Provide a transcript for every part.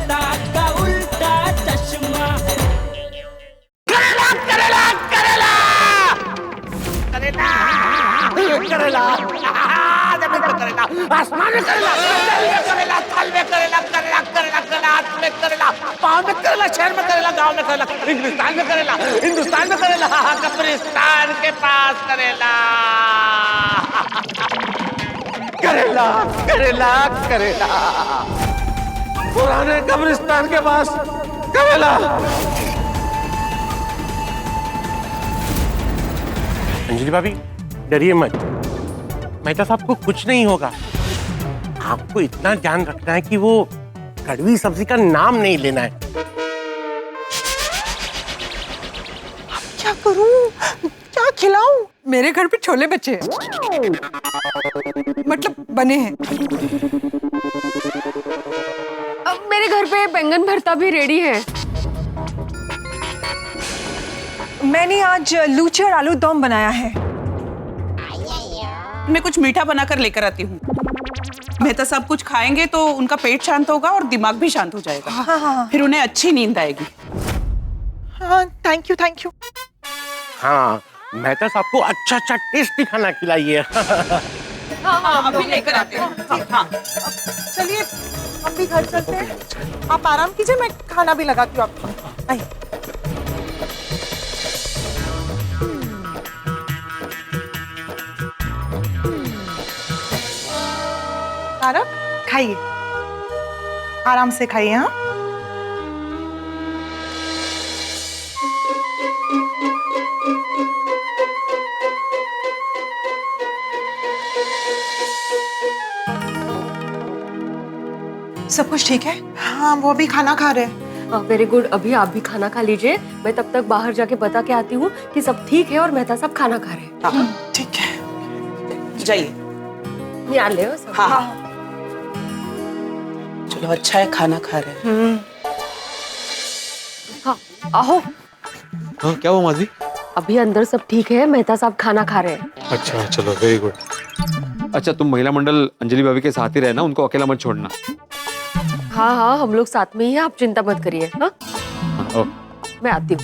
मेहता का उल्टा चश्मा। करेला करेला करेला करेला करेला, जमीन में करेला, आसमान में करेला, जल में करेला, थल में करेला, करेला करेला करेला, हाथ में करेला, पाँव में करेला, शहर में करेला, गांव में करेला, हिंदुस्तान में करेला, हिंदुस्तान में करेला, कब्रिस्तान के पास करेला। करेला करेला करेला, पुराने कब्रिस्तान के पास करेला। अंजलि भाभी डरिए मत, मेहता साहब को कुछ नहीं होगा। आपको इतना ध्यान रखना है कि वो कड़वी सब्जी का नाम नहीं लेना है। क्या करूं, क्या खिलाऊं? मेरे घर पे छोले बचे हैं, मतलब बने हैं। अब मेरे घर पे बैंगन भरता भी रेडी है। मैंने आज लूची और आलू दम बनाया है। मैं कुछ मीठा बनाकर लेकर आती हूँ। मेहता साहब कुछ खाएंगे तो उनका पेट शांत होगा और दिमाग भी शांत हो जाएगा। हाँ। फिर उन्हें अच्छी नींद आएगी। हाँ, थैंक यू थैंक यू। हाँ, मेहता साहब को अच्छा अच्छा टेस्टी खाना खिलाइए। हाँ, अभी लेकर आते हैं। हाँ, चलिए हम भी घर चलते हैं। आप आराम कीजिए, मैं खाना भी लगाती हूँ आपको। आइए। तारक, खाइए, आराम से खाइए। हाँ, सब कुछ ठीक है? हाँ, वो भी खाना खा रहे हैं। Very good. अभी आप भी खाना खा लीजिए, मैं तब तक बाहर जाके बता के आती हूँ कि सब ठीक है और मेहता साहब खाना खा रहे हैं। ठीक है, जाइए। यहाँ ले आओ सब। हाँ, चलो अच्छा है खाना खा रहे हैं। हाँ, आओ। हाँ, क्या हुआ माधवी? अभी अंदर सब ठीक है, मेहता साहब खाना खा रहे हैं। अच्छा चलो, वेरी गुड। अच्छा, तुम महिला मंडल अंजलि भाभी के साथ ही रहना, उनको अकेला मत छोड़ना। हाँ हाँ, हम लोग साथ में ही हैं, आप चिंता मत करिए। हाँ, मैं आती हूँ।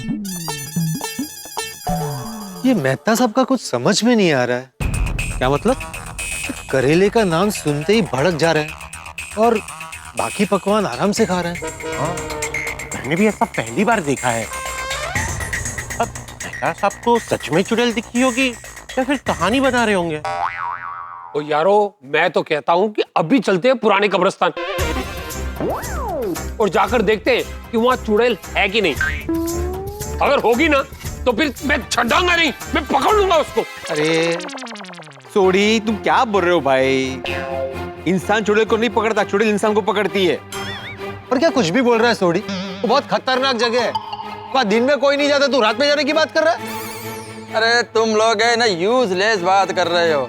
ये मेहता साहब का कुछ समझ में नहीं आ रहा है। क्या मतलब? करेले का नाम सुनते ही भड़क जा रहे हैं और बाकी पकवान आराम से खा रहे हैं। हाँ, मैंने भी ऐसा पहली बार देखा है। अब मेहता साहब को सच में चुड़ैल दिखी होगी या फिर कहानी बना रहे होंगे। ओ यारो, मैं तो कहता हूँ कि अभी चलते हैं पुराने कब्रिस्तान और जाकर देखते हैं कि वहाँ चुड़ैल है कि नहीं। अगर होगी ना तो फिर मैं छड़ाऊंगा नहीं, मैं पकड़ लूंगा उसको। अरे सोडी, तुम क्या बोल रहे हो भाई? इंसान चुड़ैल को नहीं पकड़ता, चुड़ैल इंसान को पकड़ती है। और क्या कुछ भी बोल रहा है सोडी? वो बहुत खतरनाक जगह है। वहाँ दिन में कोई नहीं जाता, तू रात में जाने की बात कर रहा है? अरे तुम लोग है ना यूजलेस बात कर रहे हो।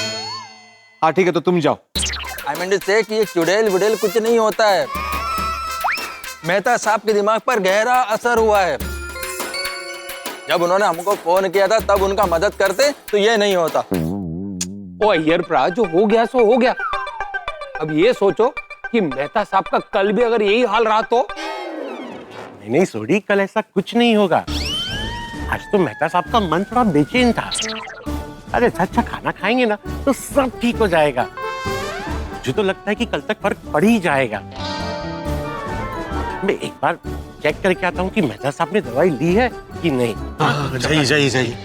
हाँ ठीक है, तो तुम जाओ। आई मीन टू से कि ये चुड़ैल वुड़ैल कुछ नहीं होता है। मेहता साहब के दिमाग पर गहरा असर हुआ है। जब उन्होंने हमको फोन किया था तब उनका मदद करते तो ये नहीं होता। ओ अय्यर प्रा, जो हो गया सो हो गया। अब ये सोचो कि मेहता साहब का कल भी अगर यही हाल रहा तो। नहीं सोडी, कल ऐसा कुछ नहीं होगा। आज तो मेहता साहब का मन थोड़ा बेचैन था। अरे अच्छा खाना खाएंगे ना तो सब ठीक हो जाएगा। मुझे तो लगता है कि कल तक फर्क पड़ ही जाएगा। मैं एक बार चेक करके आता हूँ कि मेहता साहब ने दवाई ली है कि नहीं। हाँ, जाइए जाइए जाइए।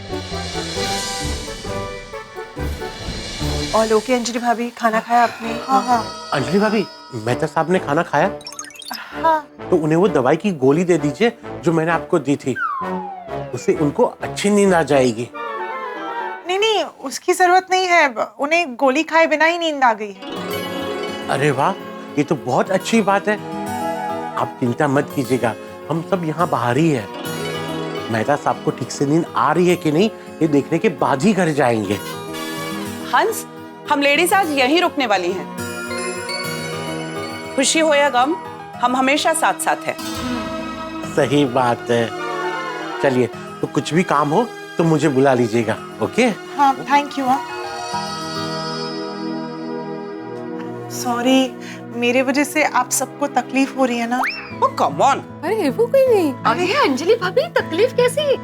और ओके अंजलि भाभी, खाना खाया आपने? हाँ हाँ। अंजलि भाभी, मेहता साहब ने खाना खाया? हाँ। तो उन्हें वो दवाई की गोली दे दीजिए जो मैंने आपको दी थी। उससे उनको अच्छी नींद आ जाएगी। नहीं नहीं, उसकी जरूरत नहीं है, उन्हें गोली खाए बिना ही नींद आ गई है। अरे वाह, ये तो बहुत अच्छी बात है। आप चिंता मत कीजिएगा, हम सब यहाँ बाहर ही हैं। मेहता साहब को ठीक से नींद आ रही है कि नहीं ये देखने के बाद ही घर जाएंगे। हंस, हम लेडीज आज यहीं रुकने वाली हैं। खुशी हो या गम, हम हमेशा साथ साथ हैं। सही बात है। चलिए, तो कुछ भी काम हो तो मुझे बुला लीजिएगा। ओके? हाँ, थैंक यू। सॉरी, मेरे वजह से आप सबको तकलीफ हो रही है ना? ओ कम ऑन। अरे वो कोई नहीं। अरे अंजलि भाभी, तकलीफ कैसी?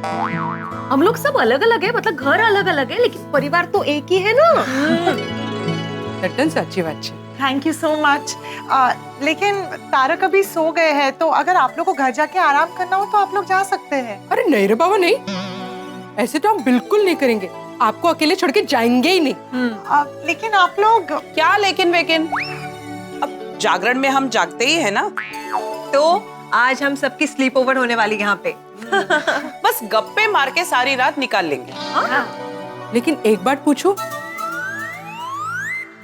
हम लोग सब अलग अलग है, मतलब घर अलग अलग है, लेकिन परिवार तो एक ही है ना। सच्ची बात है। Thank you so much. लेकिन तारक अभी सो गए हैं, तो अगर आप लोग को घर जाके आराम करना हो तो आप लोग जा सकते हैं। अरे नहीं रे बाबा, नहीं, ऐसे तो हम बिल्कुल नहीं करेंगे। आपको अकेले छोड़ के जाएंगे ही नहीं। लेकिन आप लोग क्या लेकिन वेकिन? अब जागरण में हम जागते ही है ना। तो आज हम सबकी स्लीप ओवर होने वाली यहाँ पे। बस गप्पे मार के सारी रात निकाल लेंगे। लेकिन एक बात पूछूं,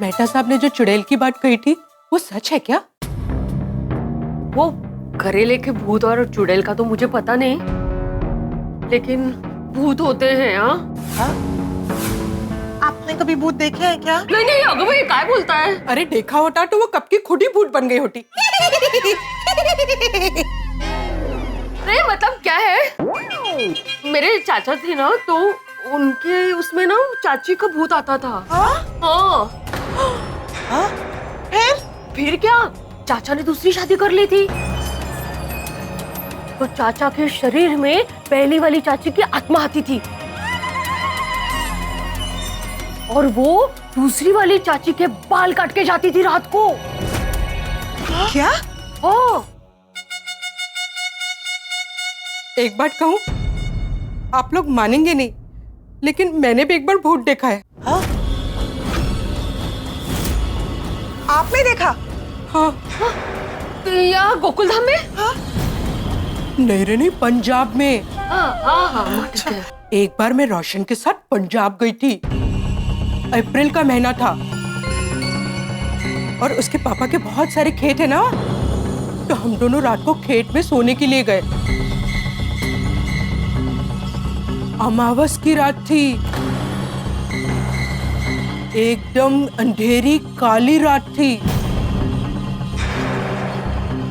मेहता साहब ने जो चुड़ैल की बात कही थी वो सच है क्या? वो घरेले के भूत और चुड़ैल का तो मुझे पता नहीं, लेकिन भूत होते हैं। हाँ, आपने कभी भूत देखे हैं क्या? नहीं नहीं, अगर वो ये क्या बोलता है? अरे देखा होता तो वो कब की खुद ही भूत बन गई होती। नहीं मतलब क्या है, मेरे चाचा थे ना, तो उनके उसमें ना चाची का भूत आता था। हाँ। फिर क्या, चाचा ने दूसरी शादी कर ली थी, तो चाचा के शरीर में पहली वाली चाची की आत्मा आती थी और वो दूसरी वाली चाची के बाल काट के जाती थी रात को। क्या? हाँ। एक बात कहूं, आप लोग मानेंगे नहीं, लेकिन मैंने भी एक बार भूत देखा है। आपने देखा? हाँ। या गोकुलधाम में? नहीं रे नहीं, पंजाब में। हाँ। एक बार मैं रोशन के साथ पंजाब गई थी। अप्रैल का महीना था और उसके पापा के बहुत सारे खेत है ना, तो हम दोनों रात को खेत में सोने के लिए गए। अमावस की रात थी, एकदम अंधेरी काली रात थी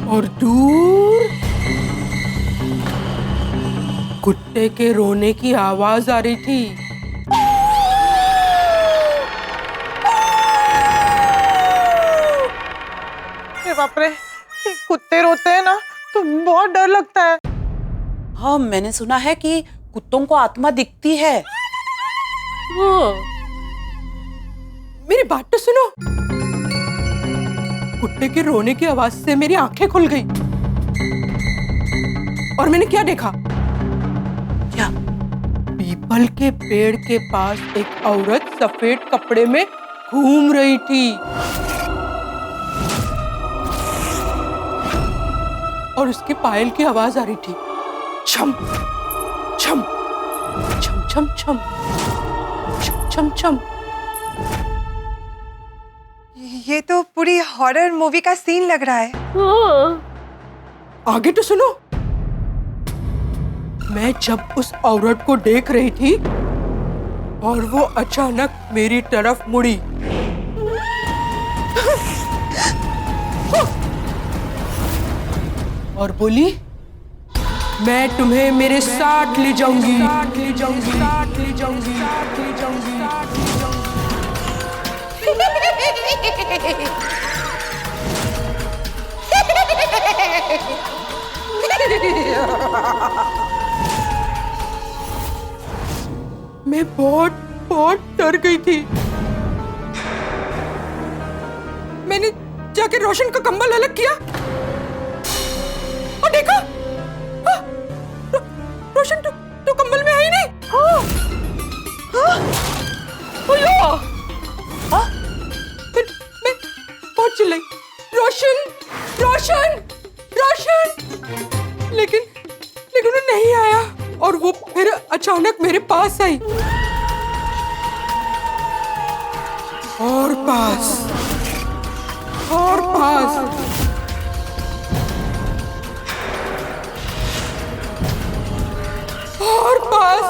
और दूर कुत्ते के रोने की आवाज आ रही थी। बाप रे, कुत्ते रोते हैं ना तो बहुत डर लगता है। हाँ, मैंने सुना है कि कुत्तों को आत्मा दिखती है। मेरी बात तो सुनो। कुत्ते के रोने की आवाज से मेरी आंखें खुल गई और मैंने क्या देखा? क्या? पीपल के पेड़ के पास एक औरत सफेद कपड़े में घूम रही थी और उसके पायल की आवाज आ रही थी, छम छम छम छम छम छम छम छम। ये तो पूरी हॉरर मूवी का सीन लग रहा है। आगे तो सुनो। मैं जब उस औरत को देख रही थी और वो अचानक मेरी तरफ मुड़ी और बोली, मैं तुम्हें मेरे साथ ले जाऊंगी, साथ ले जाऊंगी, साथ ले जाऊंगी, साथ ले जाऊंगी, साथ ले जाऊंगी। मैं बहुत बहुत डर गई थी। मैंने जाके रोशन का कंबल अलग किया और देखा, रोशन तो कंबल में है ही नहीं। फिर मैं बहुत चिल्लाई, रोशन रोशन रोशन, लेकिन वो नहीं आया और वो फिर अचानक मेरे पास आई और पास और पास और पास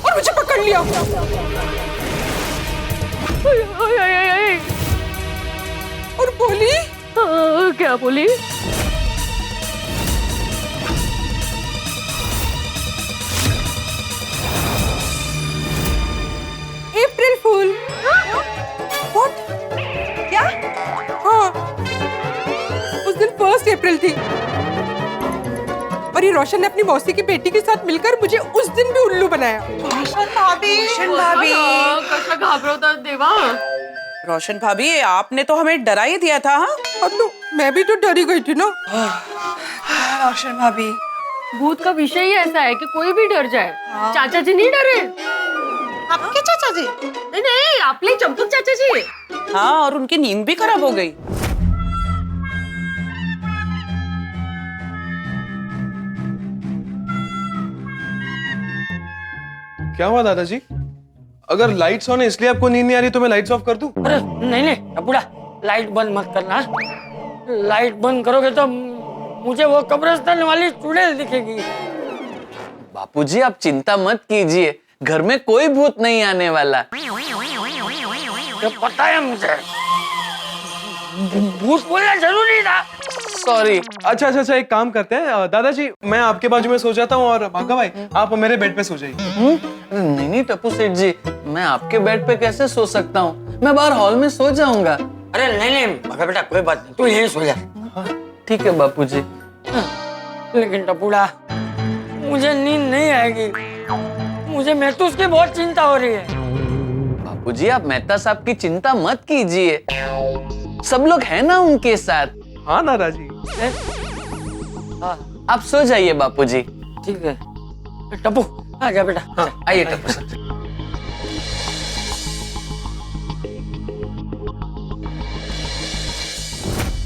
और मुझे पकड़ लिया और बोली, क्या बोली? अप्रैल फूल। What? अप्रैल थी। और ये रोशन ने अपनी मौसी की बेटी के साथ मिलकर मुझे उस दिन भी उल्लू बनाया। रोशन भाभी, कसा घाबरवतात देवा। रोशन भाभी, आपने तो हमें डरा ही दिया था। हाँ? अब तो मैं भी तो डरी गई थी ना। रोशन भाभी, भूत का विषय ही ऐसा है कि कोई भी डर जाए। चाचा जी नहीं डरे। आपके चाचा जी? नहीं नहीं, आपले चंपक चाचा जी। हाँ, और उनकी नींद भी खराब हो गई। क्या हुआ दादाजी? अगर लाइट्स ऑन है इसलिए आपको नींद नहीं आ रही तो मैं लाइट्स ऑफ कर दूं? अरे नहीं नहीं टपुड़ा, लाइट बंद मत करना। लाइट बंद करोगे तो मुझे वो कब्रिस्तान वाली चुड़ैल दिखेगी। बापूजी आप चिंता मत कीजिए, घर में कोई भूत नहीं आने वाला। तो पता है मुझे, भूत बोलना जरूरी था। सॉरी। अच्छा, एक काम करते हैं दादाजी, मैं आपके बाजू में सो जाता हूँ और भागा भाई आप मेरे बेड पे सो जाइए। नहीं टप्पू सेठ जी, मैं आपके बेड पे कैसे सो सकता हूँ? मैं बाहर हॉल में सो जाऊंगा। अरे नहीं भगा बेटा, कोई बात नहीं, तू यहीं सो जा। ठीक है बापूजी। लेकिन टपुड़ा, मुझे नींद नहीं आएगी। मुझे महसूस की बहुत चिंता हो रही है। बापूजी आप मेहता साहब की चिंता मत कीजिए, सब लोग हैं ना उनके साथ। हाँ दादाजी। आप सो जाइए बापूजी। ठीक है टप्पू, आ जा बेटा। हाँ, आइए टप्पू साहब।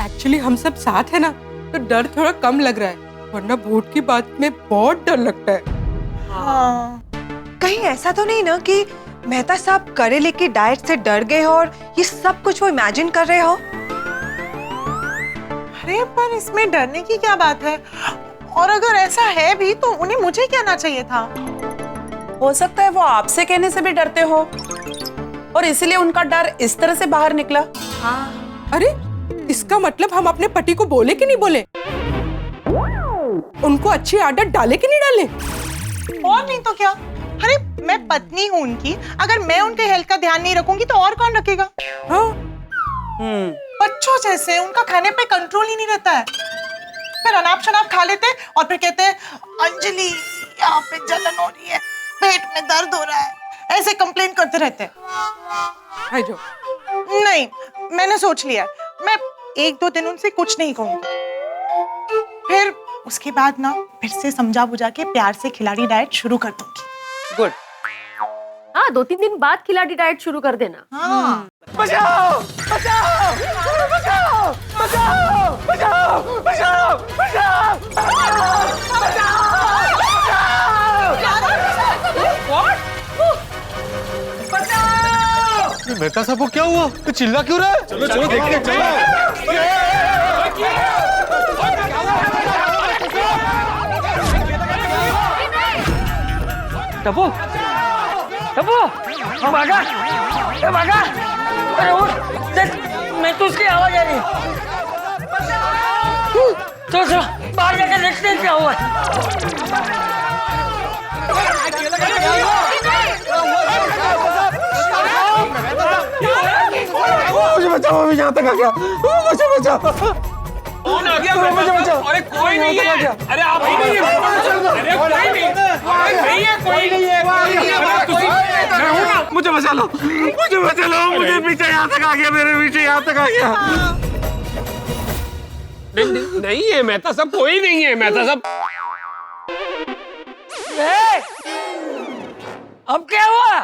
एक्चुअली हम सब साथ है ना, तो डर थोड़ा कम लग रहा है, वरना भूत की बात में बहुत डर लगता है। हाँ, कहीं ऐसा तो नहीं ना कि मेहता साहब करेले की डाइट से डर गए हो और ये सब कुछ वो इमेजिन कर रहे हो? अरे पर इसमें डरने की क्या बात है? और अगर ऐसा है भी तो उन्हें मुझे कहना चाहिए था। हो सकता है वो आपसे कहने से भी डरते हो और इसीलिए उनका डर इस तरह से बाहर निकला। हाँ। अरे इसका मतलब हम अपने पति को बोले कि नहीं बोले? उनको अच्छी आदत डाले कि नहीं डाले? और नहीं तो क्या। अरे मैं पत्नी हूँ उनकी, अगर मैं उनके हेल्थ का ध्यान नहीं रखूंगी तो और कौन रखेगा? हाँ। बच्चों जैसे उनका खाने पे कंट्रोल ही नहीं रहता है। फिर अनाप शनाप खा लेते और फिर कहते हैं अंजलि यहाँ पे जलन हो रही है, पेट में दर्द हो रहा है, ऐसे कंप्लेन करते रहते हैं। नहीं, मैंने सोच लिया, मैं 1-2 दिन उनसे कुछ नहीं कहूंगी, फिर उसके बाद ना फिर से समझा बुझा के प्यार से खिलाड़ी डाइट शुरू कर दूंगी। गुड। हाँ, 2-3 दिन बाद खिलाड़ी डाइट शुरू कर देना। हाँ। बचाओ बचाओ बचाओ बचाओ बचाओ बचाओ बचाओ। मेहता साहब को क्या हुआ? तो चिल्ला क्यों रहा है? चलो देखते हैं, चलो। टप्पू भागा, भागा। अरे उठ, देख मैं तो उसकी आवाज आ रही है। चलो बाहर जाकर देखते हैं क्या हुआ। मुझे बचाओ, अभी यहाँ तक आ गया। मुझे बचाओ। कौन आ गया? मुझे बचाओ। अरे कोई नहीं है। अरे आप ही नहीं है। अरे कोई नहीं है, कोई नहीं है। मुझे बचा लो, मुझे बचा लो, मुझे पीछे यहाँ तक आ गया, मेरे पीछे यहाँ तक आ गया। नहीं है मेहता साहब, कोई नहीं है मेहता साहब। अब क्या हुआ?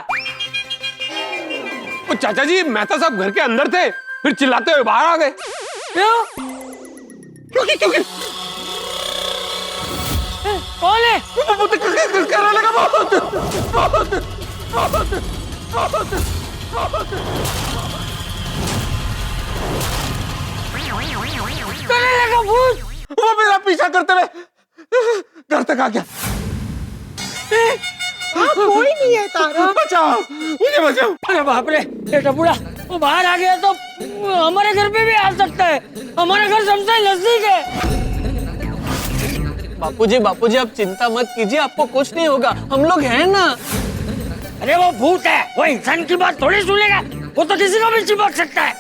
वो चाचा जी मेहता साहब घर के अंदर थे, फिर चिल्लाते हुए बाहर आ गए। क्यों? क्योंकि कौन है? करने लगा बहुत। भूत वो मेरा पीछा करते हुए घर तक आ गया। कोई नहीं है तारा। बचाओ, मुझे बचाओ। अरे बाप रे, बेटा बूढ़ा वो बाहर आ गया तो हमारे घर पे भी आ सकता है। हमारा घर सबसे नजदीक है। बापूजी आप चिंता मत कीजिए, आपको कुछ नहीं होगा, हम लोग हैं ना। अरे वो भूत है, वो इंसान की बात थोड़ी सुनेगा, वो तो किसी को भी चिपक सकता है।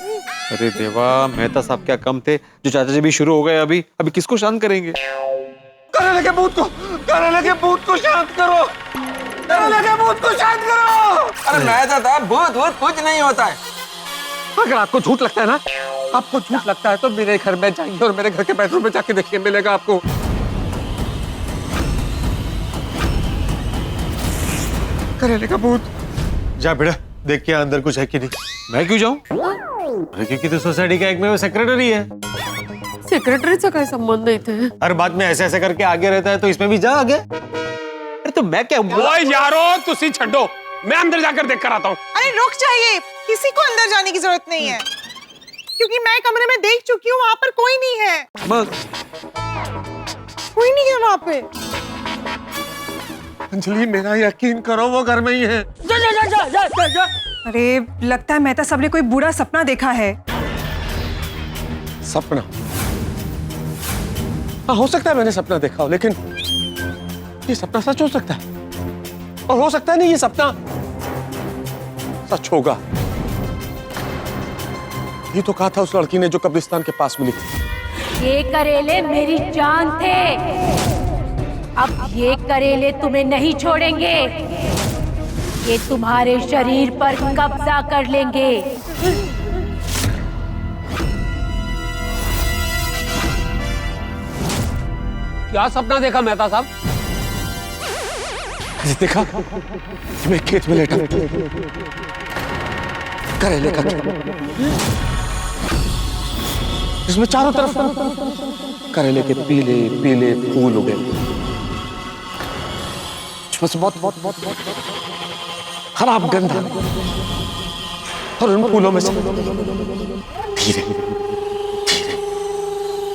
अरे देवा, मेहता साहब क्या कम थे, जो चाचा जी भी शुरू हो गए। अभी अभी किसको शांत करेंगे? करेले के भूत को शांत करो, करेले के भूत को शांत करो। अरे मेहता साहब, भूत भूत कुछ नहीं होता है। अगर आपको झूठ लगता है ना, आपको झूठ लगता है तो मेरे घर में जाइए और मेरे घर के बेडरूम में जाके देखिए, मिलेगा आपको। करेले का भूत। जा बेटा, देख के अंदर कुछ है कि नहीं। मैं क्यों जाऊं? अरे क्योंकि तो सोसाइटी का एक में वो सेक्रेटरी है। सेक्रेटरीचा काय संबंध इथे? हर बात में ऐसे ऐसे करके आगे रहता है, तो इसमें भी जा आगे। अरे तो मैं क्या ओए यारो, तुसी छड्डो, मैं अंदर जाकर देख कर आता हूँ। अरे रुक जाइए, किसी को अंदर जाने की जरूरत नहीं है, क्योंकि मैं कमरे में देख चुकी हूँ, वहां पर कोई नहीं है। कोई नहीं है वहां पे। अंजलि, मेरा यकीन करो, वो घर में ही है। जा जा जा जा जा जा जा। अरे लगता है मेहता साहब ने कोई बुरा सपना देखा है। सपना? हाँ, हो सकता है मैंने सपना देखा हो, लेकिन ये सपना सच हो सकता है, और हो सकता है नहीं ये सपना सच होगा। ये तो कहा था उस लड़की ने जो कब्रिस्तान के पास मिली थी। ये करेले मेरी जान थे, अब ये करेले तुम्हें नहीं छोड़ेंगे, ये तुम्हारे शरीर पर कब्जा कर लेंगे। क्या सपना देखा मेहता साहब? देखा, मैं खेत में लेटा करेले का खेत, इसमें चारों तरफ करेले के पीले पीले फूल उगे, बस बहुत बहुत बहुत खराब गंध, और उन फूलों में से धीरे धीरे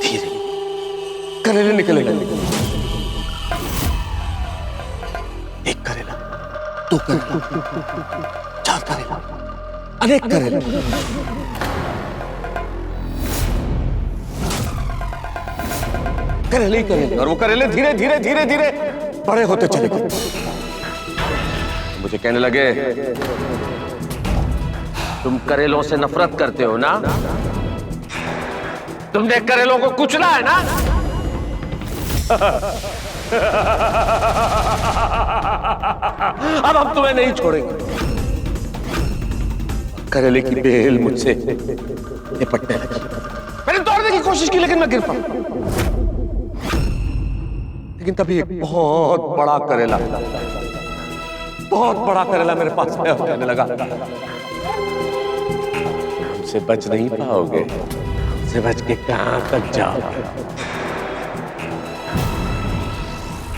धीरे करेले निकलेंगे। एक करेला, दो करेला, चार करेला, अनेक करेला। करेले ही करेले, और वो करेले धीरे धीरे धीरे धीरे बड़े होते चले गए। मुझे कहने लगे, तुम करेलों से नफरत करते हो ना? तुमने करेलों को कुचला है ना? अब हम तुम्हें नहीं छोड़ेंगे। करेले की बेल मुझसे निपटने लगी। मैंने तोड़ने की कोशिश की, लेकिन मैं गिर पड़ा। लेकिन तभी एक बहुत बड़ा करेला, बहुत बड़ा करेला मेरे पास आया और कहने लगा, हमसे बच नहीं पाओगे, हमसे बच के कहां तक जाओगे,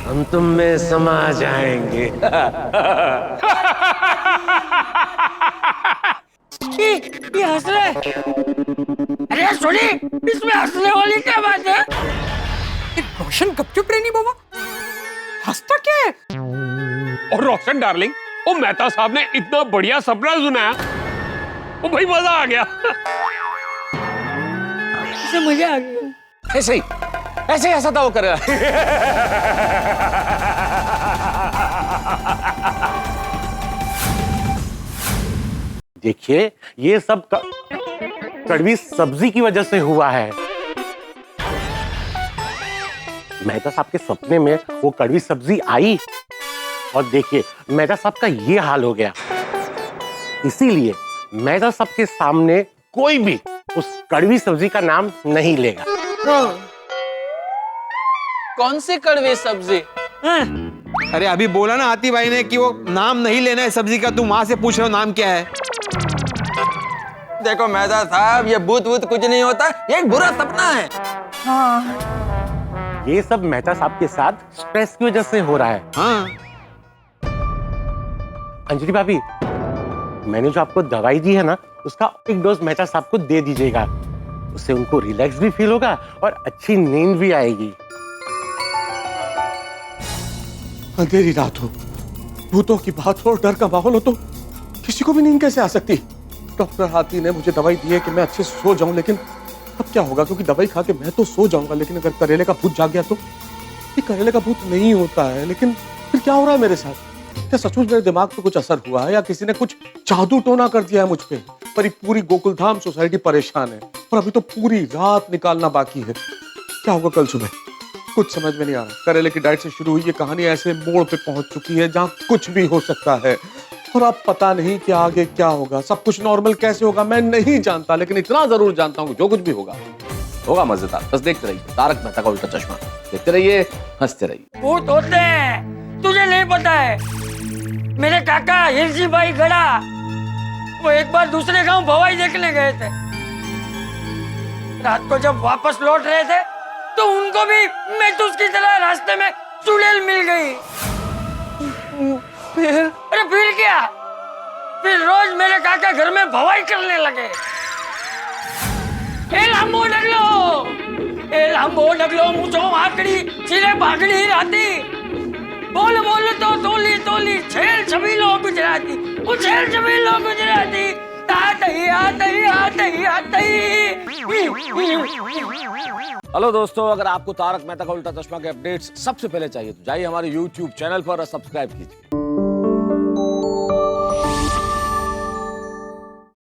हम तुम में समा जाएंगे। ये हंस रहे। अरे सोनी, इसमें हंसने वाली क्या बात है? रोशन गपचुप रहनी बाबा, हंसता क्या है? और रोशन डार्लिंग, वो मेहता साहब ने इतना बढ़िया सपना सुनाया, वो भाई मजा आ गया। इसे मजा आ गया। ऐसे ही ऐसा था वो करेला। देखिए, ये सब कड़वी सब्जी की वजह से हुआ है। मेहता साहब के सपने में वो कड़वी सब्जी आई, और देखिए मेहता साहब का ये हाल हो गया। इसीलिए मेहता साहब के सामने कोई भी उस कड़वी सब्जी का नाम नहीं लेगा। कौन सी कड़वी सब्जी? अरे अभी बोला ना आती भाई ने कि वो नाम नहीं लेना है सब्जी का, तुम वहां से पूछ रहे हो नाम क्या है? देखो मेहता साहब, ये भूत वूत कुछ नहीं होता, ये एक बुरा सपना है। हाँ, ये सब मेहता साहब के साथ स्ट्रेस की वजह से हो रहा है। हाँ। अंजलि भाभी, मैंने जो आपको दवाई दी है ना, उसका एक डोज मेहता साहब को दे दीजिएगा, उससे उनको रिलैक्स भी फील होगा और अच्छी नींद भी आएगी। अंधेरी रात हो, भूतों की बात हो, डर का माहौल हो, तो किसी को भी नींद कैसे आ सकती? डॉक्टर हाथी ने मुझे दवाई दी है कि मैं अच्छे से सो जाऊं, लेकिन अब क्या होगा? क्योंकि दवाई खा के मैं तो सो जाऊंगा, लेकिन अगर करेले का भूत जाग गया तो? ये करेले का भूत नहीं होता है, लेकिन फिर क्या हो रहा है मेरे साथ? क्या सचमुच मेरे दिमाग पे कुछ असर हुआ है, या किसी ने कुछ जादू टोना कर दिया है मुझ पे? पर पूरी गोकुलधाम सोसाइटी परेशान है और अभी तो पूरी रात निकालना बाकी है। क्या होगा कल सुबह कुछ समझ में नहीं आ रहा। करेले की डाइट से शुरू हुई ये कहानी ऐसे मोड़ पे पहुंच चुकी है जहां कुछ भी हो सकता है और अब पता नहीं कि आगे क्या होगा। सब कुछ नॉर्मल कैसे होगा मैं नहीं जानता, लेकिन इतना जरूर जानता हूँ जो कुछ भी होगा होगा मजेदार। बस देखते रहिए तारक मेहता का उल्टा चश्मा, देखते रहिए, हंसते रहिए। भूत होते हैं, तुझे नहीं पता है। मेरे काका हिरसी भाई गड़ा, वो एक बार दूसरे गांव भवाई देखने गए थे। रात को जब वापस लौट रहे थे तो उनको भी मेतुस की तरह रास्ते में चुड़ैल मिल गई। अरे फिर क्या, फिर रोज मेरे काका घर में भवाई करने लगे। ए लांबो डगलो मुझो आकड़ी चिरे भागड़ी राती, बोल बोल तो तोली तोली छेल छबीलो गुजराती, वो छेल छबीलो गुजराती, आतई आतई आतई आतई। हेलो दोस्तों, अगर आपको तारक मेहता का उल्टा चश्मा के अपडेट्स सबसे पहले चाहिए तो जाइए हमारे YouTube चैनल पर और सब्सक्राइब कीजिए।